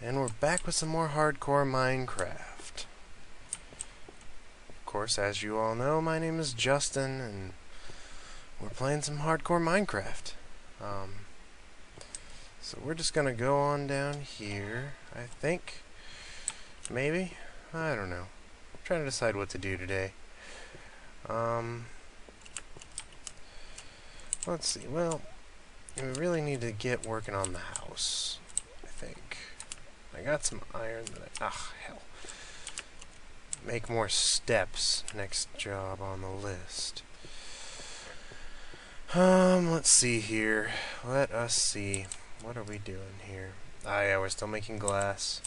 And we're back with some more hardcore Minecraft. Of course, as you all know, my name is Justin, and we're playing some hardcore Minecraft. So we're just gonna go on down here, I think. Maybe? I don't know. I'm trying to decide what to do today. Let's see. Well, we really need to get working on the house, I think. I got some iron that hell. Make more steps. Next job on the list. Let's see here. Let us see. What are we doing here? Yeah, we're still making glass.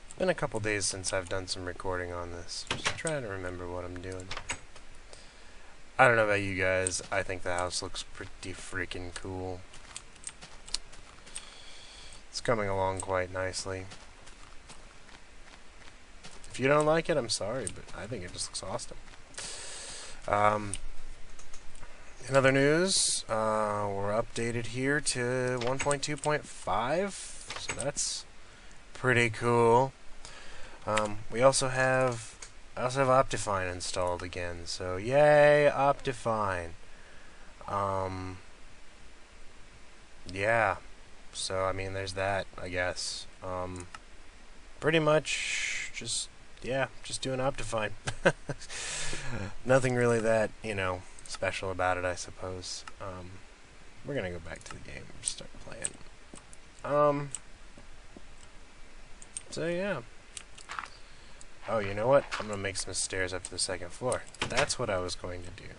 It's been a couple days since I've done some recording on this. Just trying to remember what I'm doing. I don't know about you guys. I think the house looks pretty freaking cool. It's coming along quite nicely. If you don't like it, I'm sorry, but I think it just looks awesome. In other news, we're updated here to 1.2.5, so that's pretty cool. I also have Optifine installed again, so yay, Optifine. Yeah. So, I mean, there's that, I guess. Pretty much just doing Optifine. Nothing really that, special about it, I suppose. We're gonna go back to the game and start playing. So, yeah. Oh, you know what? I'm gonna make some stairs up to the second floor. That's what I was going to do.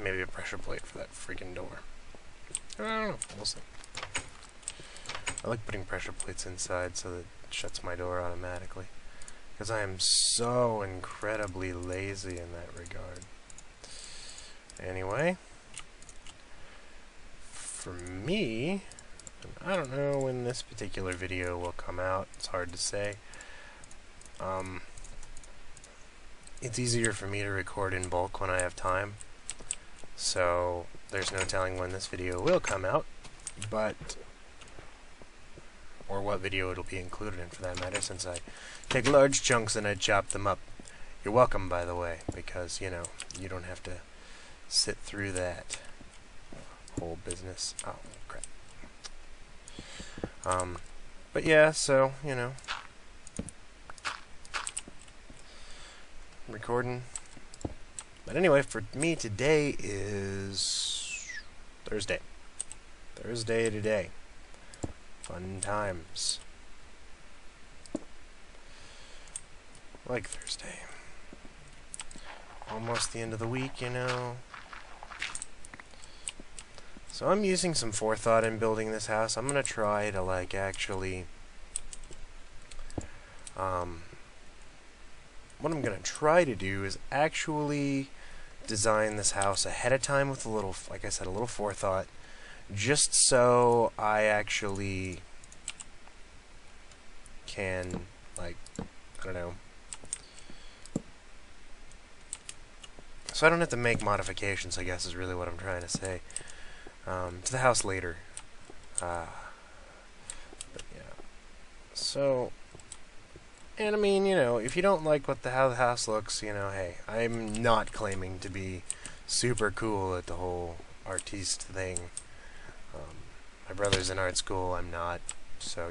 Maybe a pressure plate for that freaking door. I don't know. We'll see. I like putting pressure plates inside so that it shuts my door automatically. Because I am so incredibly lazy in that regard. Anyway. For me, I don't know when this particular video will come out. It's hard to say. It's easier for me to record in bulk when I have time. So, there's no telling when this video will come out, or what video it'll be included in for that matter, since I take large chunks and I chop them up. You're welcome, by the way, because, you don't have to sit through that whole business. Oh, crap. But yeah, so, recording. But anyway, for me, today is Thursday. Thursday today. Fun times. I like Thursday. Almost the end of the week, So I'm using some forethought in building this house. I'm gonna try to, actually... what I'm gonna try to do is actually design this house ahead of time with a little, like I said, a little forethought, just so I actually can, I don't know, so I don't have to make modifications, I guess is really what I'm trying to say, to the house later. But yeah. So, and I mean, if you don't like how the house looks, hey, I'm not claiming to be super cool at the whole artiste thing. My brother's in art school, I'm not, so,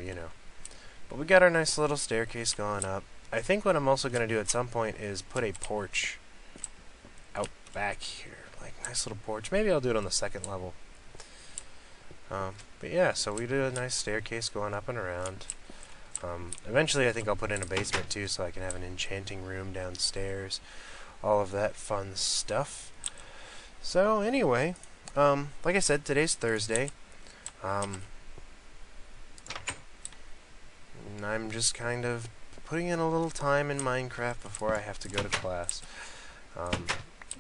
But we got our nice little staircase going up. I think what I'm also going to do at some point is put a porch out back here. Nice little porch. Maybe I'll do it on the second level. But yeah, so we do a nice staircase going up and around. Eventually I think I'll put in a basement too, so I can have an enchanting room downstairs. All of that fun stuff. So anyway, like I said, today's Thursday. And I'm just kind of putting in a little time in Minecraft before I have to go to class.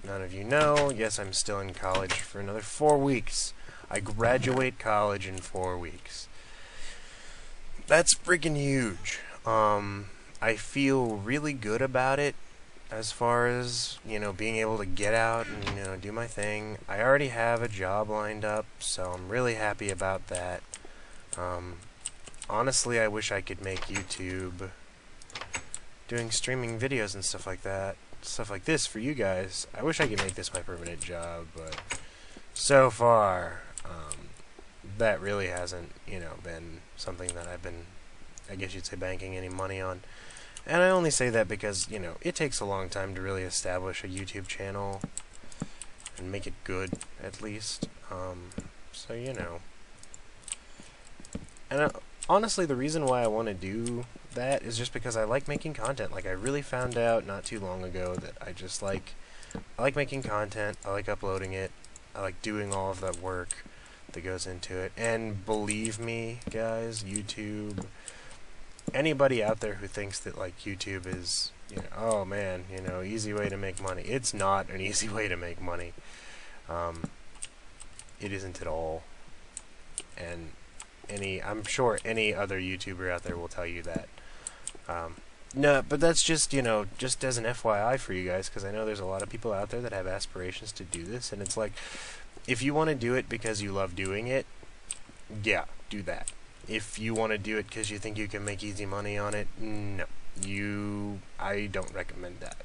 None of you know, yes, I'm still in college for another 4 weeks. I graduate college in 4 weeks. That's freaking huge. I feel really good about it as far as, being able to get out and, do my thing. I already have a job lined up, so I'm really happy about that. Honestly, I wish I could make YouTube doing streaming videos and stuff like that, stuff like this for you guys. I wish I could make this my permanent job, but so far, that really hasn't, been something that I've been, I guess you'd say, banking any money on. And I only say that because, it takes a long time to really establish a YouTube channel and make it good, at least. So, And honestly, the reason why I want to do that is just because I like making content. Like, I really found out not too long ago that I like making content, I like uploading it, I like doing all of that work that goes into it. And believe me, guys, YouTube, anybody out there who thinks that, like, YouTube is, oh man, easy way to make money. It's not an easy way to make money. It isn't at all. And I'm sure any other YouTuber out there will tell you that. No, but that's just, just as an FYI for you guys, because I know there's a lot of people out there that have aspirations to do this, and it's like, if you want to do it because you love doing it, yeah, do that. If you want to do it because you think you can make easy money on it, no. I don't recommend that.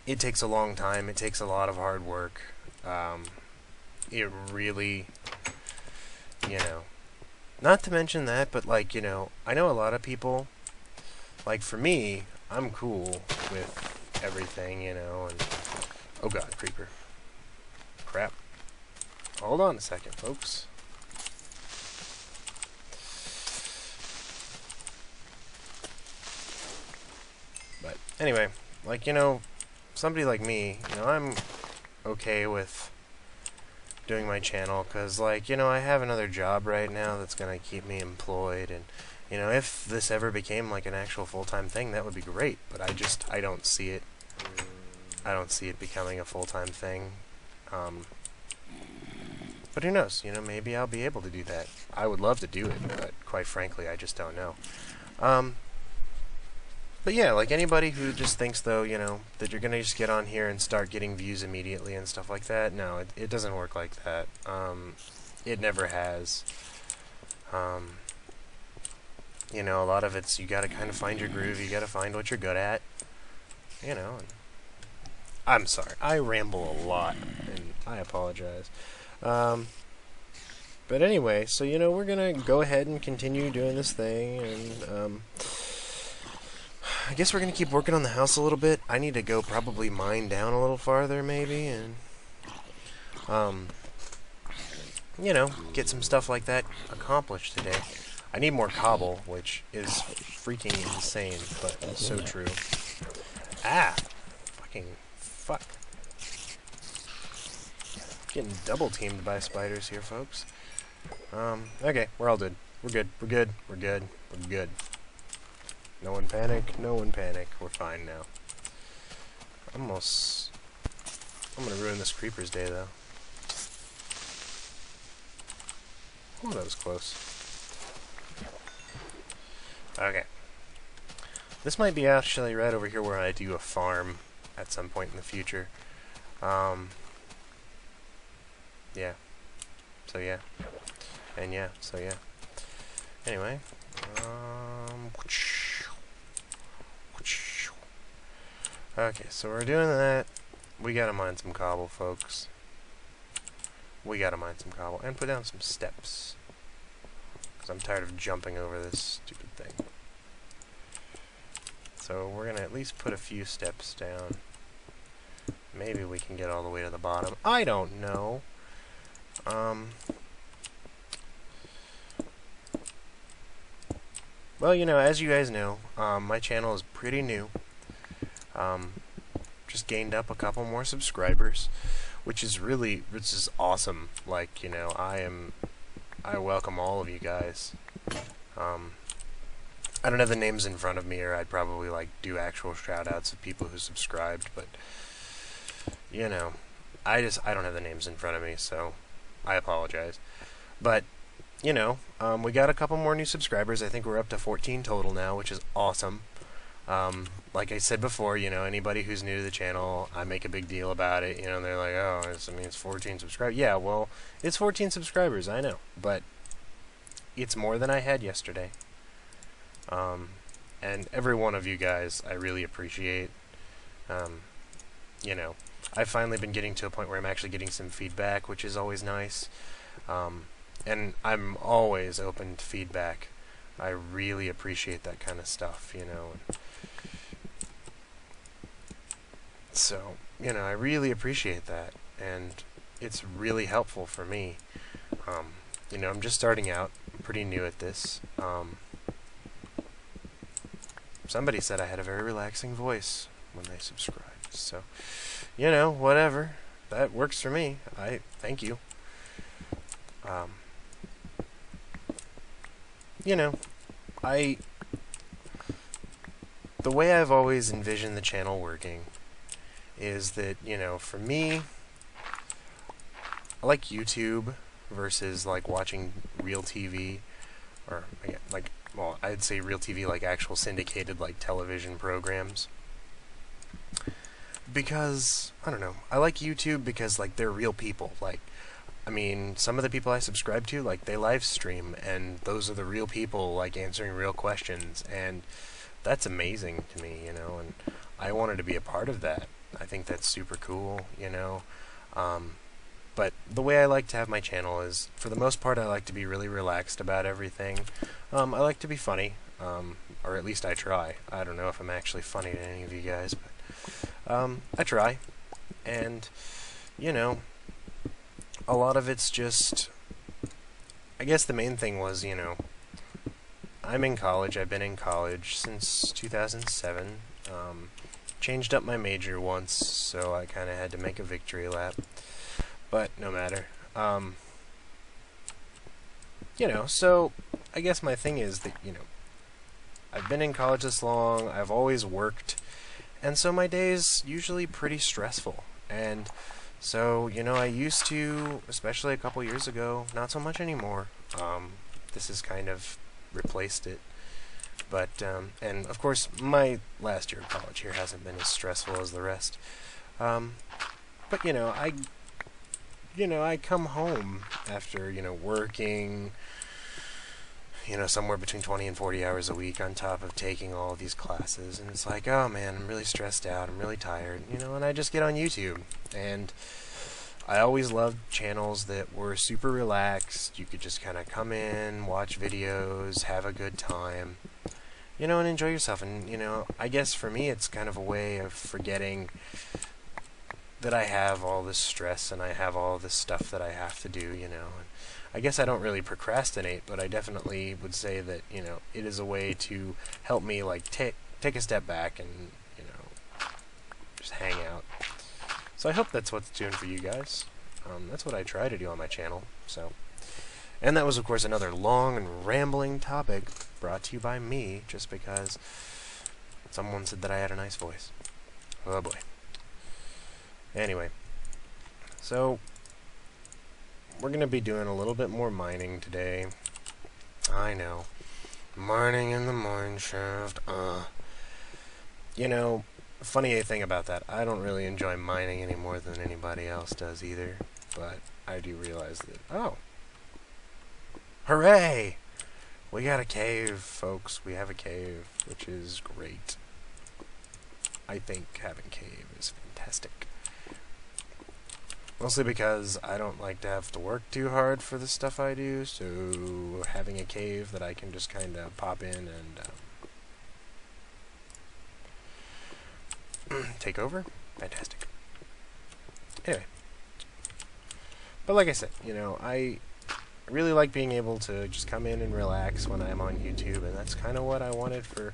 It takes a long time, it takes a lot of hard work. It really, not to mention that, but like, I know a lot of people, like for me, I'm cool with everything, and, oh god, creeper. Crap. Hold on a second, folks. But anyway, like, somebody like me, I'm okay with doing my channel, because, like, I have another job right now that's going to keep me employed, and, if this ever became, like, an actual full-time thing, that would be great, but I don't see it. I don't see it becoming a full-time thing. But who knows, maybe I'll be able to do that. I would love to do it, but quite frankly, I just don't know. But yeah, like anybody who just thinks, though, that you're going to just get on here and start getting views immediately and stuff like that, no, it doesn't work like that. It never has. A lot of it's, you got to kind of find your groove, you got to find what you're good at, and I'm sorry, I ramble a lot, and I apologize. But anyway, so, we're going to go ahead and continue doing this thing, and, I guess we're going to keep working on the house a little bit. I need to go probably mine down a little farther, maybe, and, get some stuff like that accomplished today. I need more cobble, which is freaking insane, but so true. Ah! Fucking fuck. Getting double teamed by spiders here, folks. Okay, we're all good. We're good. We're good. We're good. We're good. No one panic. No one panic. We're fine now. I'm gonna ruin this creeper's day, though. Oh, that was close. Okay. This might be actually right over here where I do a farm at some point in the future. Yeah. So yeah. And yeah, so yeah. Anyway. Okay, so we're doing that. We gotta mine some cobble, folks. We gotta mine some cobble. And put down some steps. Because I'm tired of jumping over this stupid thing. So we're gonna at least put a few steps down. Maybe we can get all the way to the bottom. I don't know. Well, as you guys know, my channel is pretty new. Just gained up a couple more subscribers, which is awesome. Like, I welcome all of you guys. I don't have the names in front of me, or I'd probably, like, do actual shout-outs of people who subscribed, but, I don't have the names in front of me, so I apologize. But, we got a couple more new subscribers. I think we're up to 14 total now, which is awesome. Like I said before, you know, anybody who's new to the channel, I make a big deal about it. You know, they're like, oh, it's 14 subscribers. Yeah, well, it's 14 subscribers, I know, but it's more than I had yesterday. And every one of you guys, I really appreciate. Um, you know, I've finally been getting to a point where I'm actually getting some feedback, which is always nice. And I'm always open to feedback. I really appreciate that kind of stuff, you know. So, you know, I really appreciate that, and it's really helpful for me. You know, I'm just starting out, I'm pretty new at this. Somebody said I had a very relaxing voice when they subscribed, so, you know, whatever. That works for me. I thank you. You know, the way I've always envisioned the channel working is that, you know, for me, I like YouTube versus like watching real TV, or like, well, I'd say real TV, like actual syndicated like television programs. Because I don't know, I like YouTube because like they're real people. Like, I mean, some of the people I subscribe to, like, they live stream, and those are the real people, like, answering real questions, and that's amazing to me, you know, and I wanted to be a part of that. I think that's super cool, you know. But the way I like to have my channel is, for the most part, I like to be really relaxed about everything. I like to be funny, or at least I try. I don't know if I'm actually funny to any of you guys, but I try. And, you know, a lot of it's just, I guess the main thing was, you know, I'm in college. I've been in college since 2007. Changed up my major once, so I kind of had to make a victory lap. But no matter. You know, so I guess my thing is that, you know, I've been in college this long, I've always worked, and so my day's usually pretty stressful. And so, you know, I used to, especially a couple years ago, not so much anymore. This has kind of replaced it. But, and of course, my last year of college here hasn't been as stressful as the rest. But, you know, I come home after, you know, working, you know, somewhere between 20 and 40 hours a week on top of taking all of these classes, and it's like, oh man, I'm really stressed out, I'm really tired, you know, and I just get on YouTube, and I always loved channels that were super relaxed. You could just kind of come in, watch videos, have a good time, you know, and enjoy yourself. And, you know, I guess for me it's kind of a way of forgetting that I have all this stress and I have all this stuff that I have to do, you know. And I guess I don't really procrastinate, but I definitely would say that, you know, it is a way to help me, like, take a step back and, you know, just hang out. So I hope that's what's doing for you guys. That's what I try to do on my channel. So, and that was, of course, another long and rambling topic brought to you by me, just because someone said that I had a nice voice. Oh boy. Anyway, so we're going to be doing a little bit more mining today. I know. Mining in the mine shaft. You know, funny thing about that, I don't really enjoy mining any more than anybody else does either, but I do realize that, oh, hooray! We got a cave, folks. We have a cave, which is great. I think having a cave is fantastic. Mostly because I don't like to have to work too hard for the stuff I do, so having a cave that I can just kind of pop in and take over, fantastic. Anyway, but like I said, you know, I really like being able to just come in and relax when I'm on YouTube, and that's kind of what I wanted for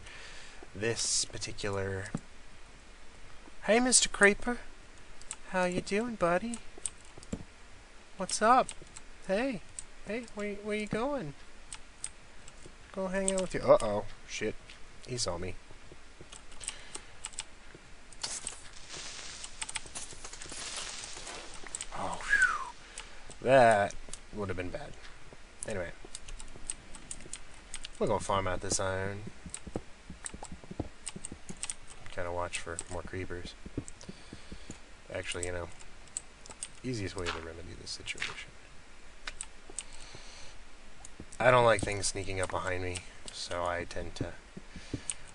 this particular... Hey, Mr. Creeper, how you doing, buddy? What's up? Hey, where you going? Go hang out with you. Uh-oh, shit, he saw me. Oh, whew. That would have been bad. Anyway, we're gonna farm out this iron. kind of watch for more creepers. Actually, you know, easiest way to remedy this situation. I don't like things sneaking up behind me, so I tend to...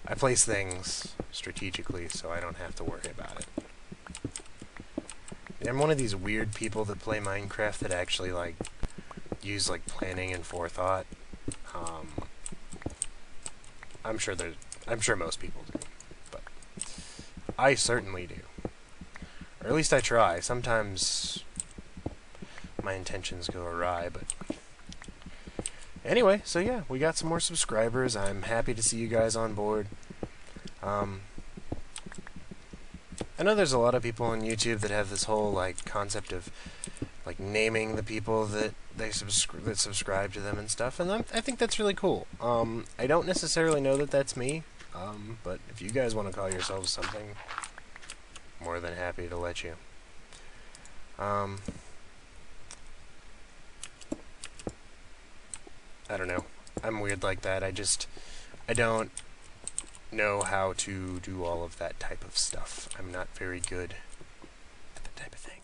I place things strategically so I don't have to worry about it. I'm one of these weird people that play Minecraft that actually, like, use, like, planning and forethought. I'm sure most people do, but I certainly do. Or at least I try. Sometimes my intentions go awry, but... Anyway, so yeah, we got some more subscribers. I'm happy to see you guys on board. I know there's a lot of people on YouTube that have this whole, like, concept of, like, naming the people that subscribe to them and stuff, and I think that's really cool. I don't necessarily know that that's me, but if you guys want to call yourselves something, more than happy to let you. I don't know. I'm weird like that. I don't know how to do all of that type of stuff. I'm not very good at that type of thing.